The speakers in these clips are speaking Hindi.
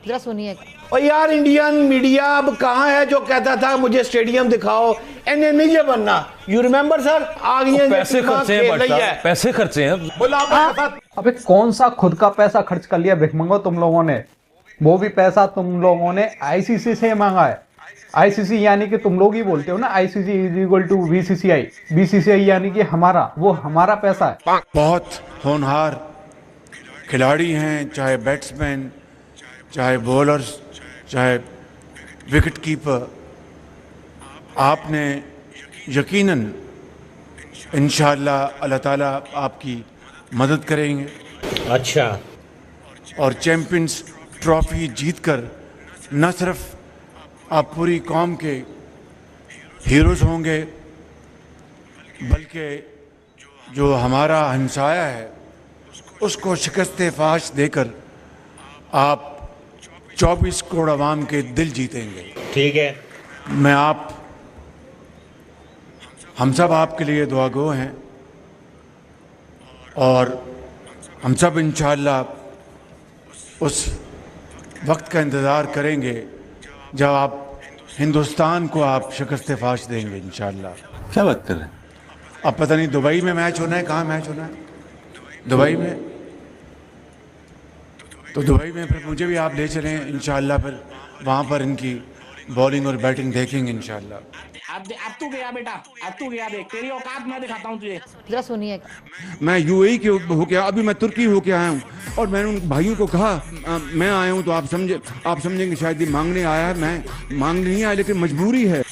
जरा सुनिए। और यार इंडियन मीडिया अब कहाँ है जो कहता था मुझे स्टेडियम दिखाओ, इन्हें नहीं बनना। यू रिमेम्बर सर, आ गई पैसे खर्चे हैं, पैसे खर्चे हैं। अबे कौन सा खुद का पैसा खर्च कर लिया भिखमंगो तुम लोगों ने? वो भी पैसा तुम लोगों ने आईसीसी से मांगा है। आईसीसी यानी कि तुम लोग ही बोलते हो ना, ICC is equal to BCCI. BCCI यानी कि हमारा, वो हमारा पैसा है। बहुत होनहार खिलाड़ी हैं, चाहे बैट्समैन, चाहे बॉलर्स, चाहे विकेट कीपर। आपने यकीनन इंशाअल्लाह अल्लाह ताला आपकी मदद करेंगे। अच्छा। और चैंपियंस ट्रॉफी जीतकर न सिर्फ आप पूरी कौम के हीरोज़ होंगे, बल्कि जो हमारा हमसाया है उसको शिकस्त फाश देकर आप 24 करोड़ आवाम के दिल जीतेंगे। ठीक है। हम सब आपके लिए दुआगो हैं और हम सब इंशाअल्लाह उस वक्त का इंतज़ार करेंगे जब आप हिंदुस्तान को आप शिकस्त फाश देंगे इंशाअल्लाह। क्या बात कर रहे हैं? अब पता नहीं दुबई में मैच होना है, कहाँ मैच होना है? दुबई में। तो दुबई में फिर मुझे भी आप ले चलें इंशाअल्लाह, फिर वहाँ पर इनकी बॉलिंग और बैटिंग देखेंगे इंशाअल्लाह। अब तू गया बेटा, अब तू गया, देख तेरी औकात मैं दिखाता हूँ तुझे। जरा सुनिए। मैं यूएई के होके, अभी मैं तुर्की होके आया हूँ और मैंने उन भाइयों को कहा मैं आया हूँ तो आप समझेंगे शायद ये मांगने आया है। मैं मांगने नहीं आया, लेकिन मजबूरी है।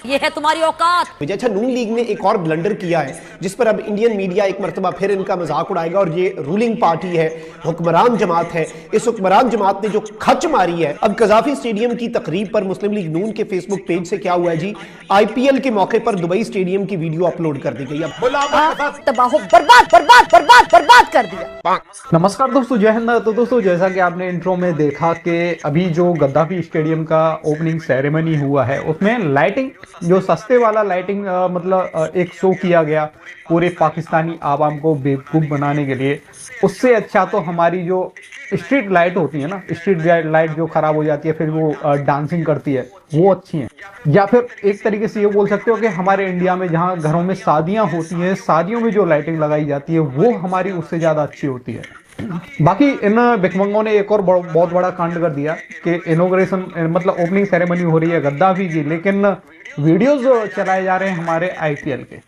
ये है तुम्हारी औकात। अच्छा, नून लीग ने एक और ब्लंडर किया है जिस पर अब इंडियन मीडिया एक मरतबा फिर इनका मजाक उड़ाएगा, और ये रूलिंग पार्टी है, हुक्मरान जमात है। इस हुक्मरान जमात ने जो खच मारी है अब कजाफी स्टेडियम की तकरीब पर, मुस्लिम लीग नून के फेसबुक पेज से क्या हुआ है जी, आईपीएल के मौके पर दुबई स्टेडियम की वीडियो अपलोड कर दी गई। तबाह, बर्बाद बर्बाद बर्बाद बर्बाद कर दिया। नमस्कार दोस्तों, जय हिंद। तो दोस्तों, जैसा कि आपने इंट्रो में देखा कि अभी जो गद्दाफी स्टेडियम का ओपनिंग सेरेमनी हुआ है उसमें लाइटिंग, जो सस्ते वाला लाइटिंग मतलब एक शो किया गया पूरे पाकिस्तानी आवाम को बेवकूफ़ बनाने के लिए। उससे अच्छा तो हमारी जो स्ट्रीट लाइट होती है ना, स्ट्रीट लाइट जो खराब हो जाती है फिर वो डांसिंग करती है, वो अच्छी है। या फिर एक तरीके से ये बोल सकते हो कि हमारे इंडिया में जहाँ घरों में शादियाँ होती हैं, शादियों में जो लाइटिंग लगाई जाती है वो हमारी उससे ज़्यादा अच्छी होती है। बाकी इन भिखमंगों ने एक और बहुत बड़ा कांड कर दिया कि इनॉग्रेशन मतलब ओपनिंग सेरेमनी हो रही है गद्दाफी की, लेकिन वीडियोज चलाए जा रहे हैं हमारे आईपीएल के।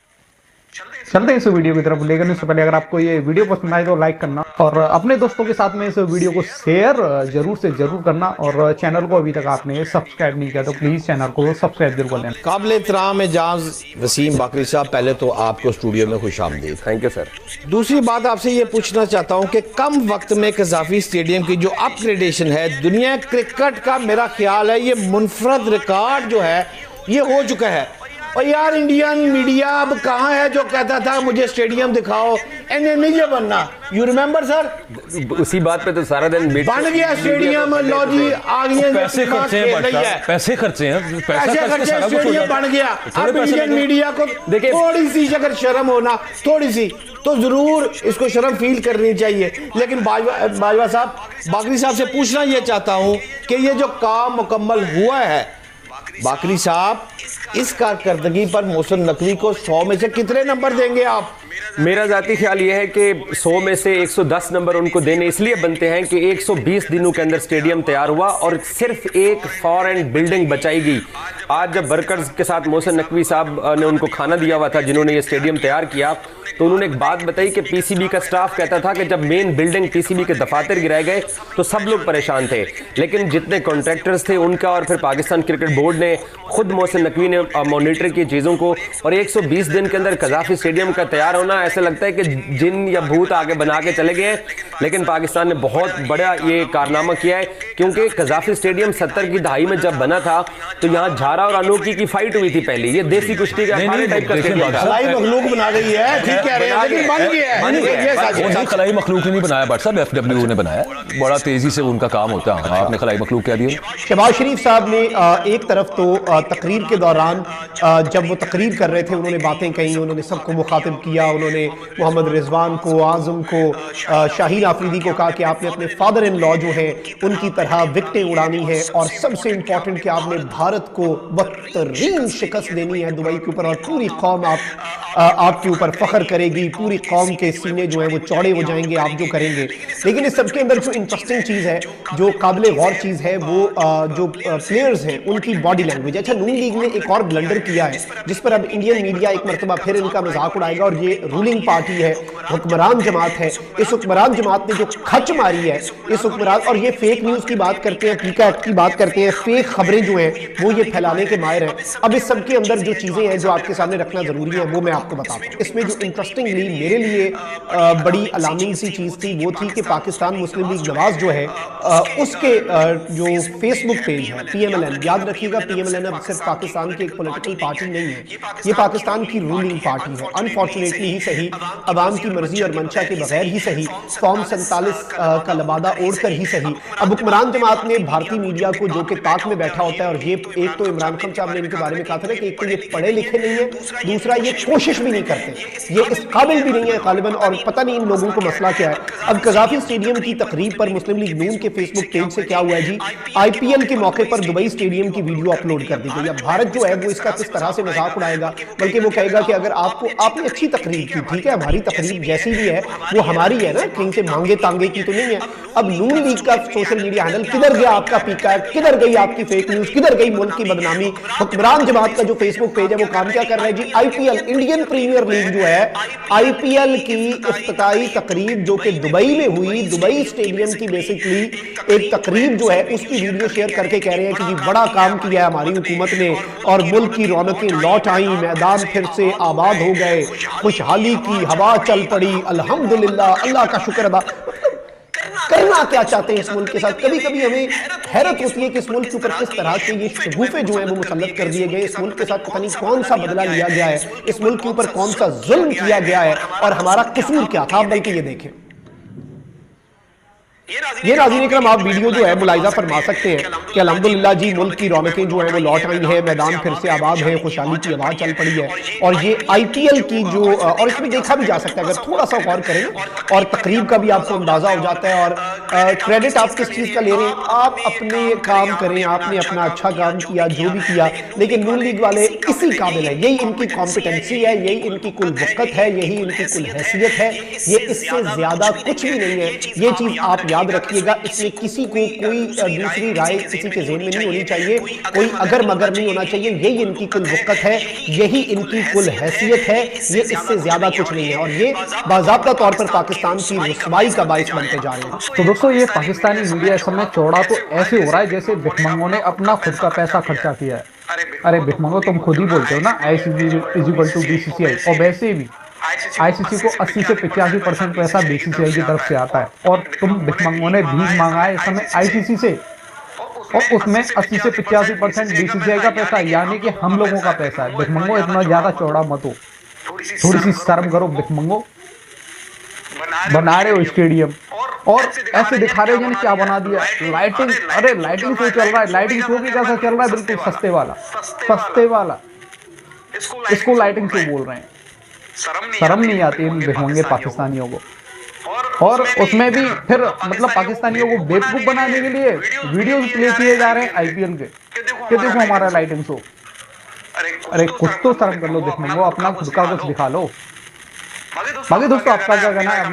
चलते हैं इस वीडियो की तरफ, लेकिन इससे पहले अगर आपको ये वीडियो पसंद आए तो लाइक करना और अपने दोस्तों के साथ में इस वीडियो को शेयर जरूर से जरूर करना, और चैनल को अभी तक आपने सब्सक्राइब नहीं किया तो प्लीज चैनल को सब्सक्राइब जरूर कर लेना। काबिल एहतराम एजाज वसीम बाकरी साहब, पहले तो आपको स्टूडियो में खुशामदीद। Thank you sir. दूसरी बात आपसे ये पूछना चाहता हूँ कि कम वक्त में कजाफी स्टेडियम की जो अपग्रेडेशन है, दुनिया क्रिकेट का मेरा ख्याल है ये मुनफरद रिकॉर्ड जो है ये हो चुका है। और यार इंडियन मीडिया अब कहाँ है जो कहता था मुझे स्टेडियम दिखाओ, इन्हें नहीं बनना। यू रिमेम्बर सर, उसी बात पे तो सारा दिन बन गया स्टेडियम। लो जी, आ गई पैसे खर्चे हैं, पैसे खर्चे हैं, पैसे खर्चे, स्टेडियम बन गया। अब इंडियन मीडिया को थोड़ी सी अगर शर्म होना, थोड़ी सी तो जरूर इसको शर्म फील करनी चाहिए। लेकिन बाजवा साहब, बाकरी साहब से पूछना यह चाहता हूं कि ये जो काम मुकम्मल हुआ है, बाकरी साहब इस कारकर्दगी पर मोहसिन नकवी को 100 में से कितने नंबर देंगे आप? मेरा जाती ख्याल ये है कि 100 में से 110 नंबर उनको देने इसलिए बनते हैं कि 120 दिनों के अंदर स्टेडियम तैयार हुआ और सिर्फ एक फॉरेन बिल्डिंग बचाएगी। आज जब वर्कर्स के साथ मोहसिन नकवी साहब ने उनको खाना दिया हुआ था जिन्होंने ये स्टेडियम तैयार किया, तो उन्होंने एक बात बताई कि पीसीबी का स्टाफ कहता था कि जब मेन बिल्डिंग पीसीबी के दफातर गिराए गए तो सब लोग परेशान थे, लेकिन जितने कॉन्ट्रैक्टर्स थे उनका और फिर पाकिस्तान क्रिकेट बोर्ड ने खुद मोहसिन नकवी ने मॉनिटर की चीज़ों को, और 120 दिन के अंदर कजाफी स्टेडियम का तैयार होना ऐसे लगता है कि जिन या भूत आगे बना के चले गए। लेकिन पाकिस्तान ने बहुत बड़ा ये कारनामा किया है, क्योंकि कजाफी स्टेडियम 70 की दहाई में जब बना था तो यहाँ झारा और अनोखी की फाइट हुई थी पहली। ये देसी कुश्ती का टाइप का स्टेडियम था। खलाई मखलूक बना गई है, ठीक कह रहे हैं, लेकिन बन गया है। खलाई मखलूक ने नहीं बनाया बट साहब, एफडब्ल्यू ने बनाया। बड़ा तेजी से उनका काम होता है। आपने खलाई मखलूक कह दिया। शहबाज शरीफ साहब ने एक तरफ तो तकरीर के दौरान जब वो तकरीर कर रहे थे उन्होंने बातें कही, उन्होंने सबको मुखातिब किया, उन्होंने मोहम्मद रिजवान को, आजम को, शाहीन आफरीदी को कहा कि आपने अपने फादर इन लॉ जो है उनकी तरह विकटें उड़ानी है, और सबसे इंपॉर्टेंट कि आपने भारत को बदतरीन शिकस्त देनी है दुबई के ऊपर, और पूरी कौम आपके ऊपर फख्र करेगी, पूरी कौम के सीने जो है वो चौड़े हो जाएंगे आप जो करेंगे। लेकिन इस सबके अंदर जो इंटरेस्टिंग चीज़ है, जो काबिल गौर चीज़ है, वो जो प्लेयर्स हैं उनकी बॉडी लैंग्वेज। अच्छा, नून लीग ने एक और ब्लंडर किया है जिस पर अब इंडियन मीडिया एक मरतबा फिर इनका मजाक उड़ाएगा, और ये रूलिंग पार्टी है, हुक्मरान जमात है। इस हुक्मरान जमात ने जो खच मारी है, इस हुक्मरान, और ये फेक न्यूज़ की बात करते हैं, पीका एक्ट की बात करते हैं, फेक खबरें जो हैं वो ये फैलाने के माहिर हैं। अब इस सब के अंदर जो चीज़ें हैं जो आपके सामने रखना ज़रूरी है वो मैं आपको बताता हूँ। इसमें जो इंटरेस्टिंगली मेरे लिए बड़ी अलार्मिंग सी चीज़ थी वो थी कि पाकिस्तान मुस्लिम लीग नवाज जो है उसके जो फेसबुक पेज है PMLN, याद रखिएगा PMLN अब सिर्फ पाकिस्तान की एक पॉलिटिकल पार्टी नहीं है, ये पाकिस्तान की रूलिंग पार्टी है। अनफॉर्चुनेटली ही सही, अवाम की मर्जी और मंशा के बगैर ही सही, फॉर्म 47 का लबादा ओढ़कर ही सही, अब हुक्मरान जमात ने भारतीय मीडिया को जो कि ताक में बैठा होता है, और ये एक तो इमरान खान साहब ने इनके बारे में कहा था ना कि एक तो ये पढ़े लिखे नहीं है, दूसरा ये कोशिश भी नहीं करते, ये इस काबिल भी नहीं है गालिबन, और पता नहीं इन लोगों को मसला क्या है। अब कजाफी स्टेडियम की तकरीब पर मुस्लिम लीग नून के फेसबुक पेज से क्या हुआ है जी, IPL के मौके पर दुबई स्टेडियम की वीडियो अपलोड कर दी गई। अब भारत जो है वो इसका किस तरह से मजाक उड़ाएगा, बल्कि वो कहेगा कि अगर आपने अच्छी तकरीब की, ठीक है, हमारी तकरीब जैसी भी है वो हमारी है ना, कहीं से मांगे तांगे की तो नहीं है। अब नून लीग का सोशल मीडिया हैंडल, किधर गया आपका पीका, किधर गई आपकी फेक न्यूज, किधर गई मुल्क की बदनामी। हुक्मरान जमात का जो फेसबुक पेज है वो काम क्या कर रहा है जी, IPL इंडियन प्रीमियर लीग जो है, IPL की इफ्तिताई तकरीब जो कि दुबई में हुई, दुबई स्टेडियम की बेसिकली एक तकरीब जो है उसकी वीडियो शेयर करके कह रहे हैं कि जी बड़ा काम किया है हमारी हुकूमत ने, और मुल्क की रौनकें लौट आई, मैदान फिर से आबाद हो गए, खुशहाली की हवा चल पड़ी, अल्हम्दुलिल्लाह, अल्लाह का शुक्र अदा। करना क्या चाहते हैं इस मुल्क के साथ? कभी कभी हमें हैरत होती है कि इस मुल्क के ऊपर किस तरह के ये शगुफे जो हैं वो मुसल्लत कर दिए गए, इस मुल्क के साथ पता नहीं कौन सा बदला लिया गया है, इस मुल्क के ऊपर कौन सा जुल्म किया गया है, और हमारा कसूर क्या था। बल्कि ये देखें, ये नाज़रीन इकराम आप वीडियो जो है मुलाहिजा फरमा सकते हैं कि अल्हम्दुलिल्लाह जी मुल्क की रौनकें जो है वो लौट आई हैं, मैदान फिर से आबाद है, खुशहाली की आवाज़ चल पड़ी है। और ये IPL की जो, और इसमें देखा भी जा सकता है अगर थोड़ा सा गौर करें, और तकरीब का भी आपको अंदाजा हो जाता है, और क्रेडिट आप किस चीज़ का ले रहे हैं, आप अपने काम करें, आपने अपना अच्छा काम किया जो भी किया, लेकिन नून लीग वाले इसी काबिल है, यही इनकी कॉम्पिटेंसी है, यही इनकी कुल वक़्त है, यही इनकी कुल हैसियत है, ये इससे ज़्यादा कुछ भी नहीं है। ये चीज़ आप याद रखिएगा, इसमें किसी को कोई दूसरी राय किसी के ज़हन में नहीं होनी चाहिए, कोई अगर मगर नहीं होना चाहिए, यही इनकी कुल वक़्त है, यही इनकी कुल हैसियत है, ये इससे ज्यादा कुछ नहीं है, और ये बाज़ाब्ता तौर पर पाकिस्तान की रुसवाई का बाइस बनते जा रहे हैं। तो दोस्तों ये पाकिस्तानी मीडिया इस समय चौड़ा तो ऐसे हो रहा है जैसे भिखमंगों ने अपना खुद का पैसा खर्चा किया है। अरे भिखमंगो तुम खुद ही बोलते हो ना ICC = BCCI, और वैसे भी ICC को 80 से 85% पैसा BCCI की तरफ से आता है, और तुम भिखमंगों ने भीख मांगा है इस समय ICC से, और उसमें 80 से 85% BCCI का पैसा, यानी कि हम लोगों का पैसा है। भिखमंगो इतना ज्यादा चौड़ा मत हो, थोड़ी सी शर्म करो भिखमंगो। बना रहे हो स्टेडियम और ऐसे दिखा रहे हो क्या बना दिया, लाइटिंग, अरे लाइटिंग शो चल रहा है, लाइटिंग शो भी कैसा चल रहा है, बिल्कुल सस्ते वाला इसको लाइटिंग शो बोल रहे हैं। शर्म नहीं आती इन भिखमंगे पाकिस्तानियों को, और उसमें भी फिर मतलब पाकिस्तानियों को बेवकूफ बनाने के लिए वीडियोस प्ले किए जा रहे हैं IPL के, कि देखो हमारा लाइटिंग शो। अरे कुछ तो शर्म कर लो भिखमंगो, अपना खुद का कुछ दिखा लो। बाकी दोस्तों आपका क्या कहना है?